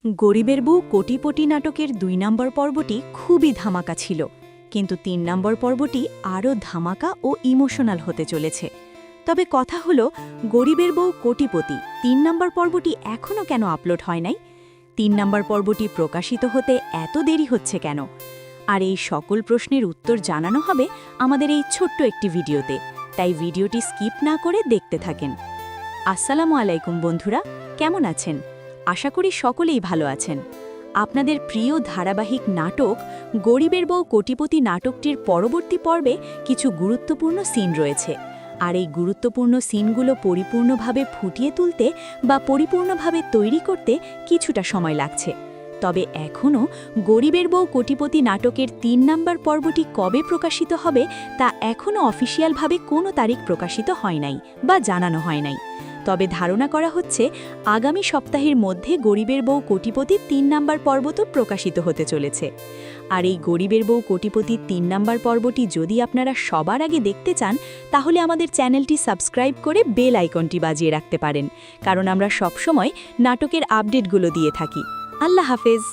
গরিবের বউ কোটিপতি নাটকের ২ নম্বর পর্বটি খুবই ধামাকা ছিল, কিন্তু ৩ নম্বর পর্বটি আরও ধামাকা ও ইমোশনাল হতে চলেছে। তবে কথা হলো, গরিবের বউ কোটিপতি ৩ নম্বর পর্বটি এখনও কেন আপলোড হয় নাই? ৩ নম্বর পর্বটি প্রকাশিত হতে এত দেরি হচ্ছে কেন? আর এই সকল প্রশ্নের উত্তর জানানো হবে আমাদের এই ছোট্ট একটি ভিডিওতে, তাই ভিডিওটি স্কিপ না করে দেখতে থাকেন। আসসালামু আলাইকুম বন্ধুরা, কেমন আছেন? আশা করি সকলেই ভালো আছেন। আপনাদের প্রিয় ধারাবাহিক নাটক গরিবের বউ কোটিপতি নাটকটির পরবর্তী পর্বে কিছু গুরুত্বপূর্ণ সিন রয়েছে, আর এই গুরুত্বপূর্ণ সিনগুলো পরিপূর্ণভাবে ফুটিয়ে তুলতে বা পরিপূর্ণভাবে তৈরি করতে কিছুটা সময় লাগছে। তবে এখনও গরিবের বউ কোটিপতি নাটকের ৩ নম্বর পর্বটি কবে প্রকাশিত হবে তা এখনও অফিসিয়ালভাবে কোনো তারিখ প্রকাশিত হয় নাই বা জানানো হয় নাই। তবে ধারণা করা হচ্ছে আগামী সপ্তাহের মধ্যে গরিবের বউ কোটিপতি ৩ নম্বর পর্ব তো প্রকাশিত হতে চলেছে। আর এই গরিবের বউ কোটিপতি ৩ নম্বর পর্বটি যদি আপনারা সবার আগে দেখতে চান, তাহলে আমাদের চ্যানেলটি সাবস্ক্রাইব করে বেল আইকনটি বাজিয়ে রাখতে পারেন, কারণ আমরা সবসময় নাটকের আপডেটগুলো দিয়ে থাকি। আল্লাহ হাফেজ।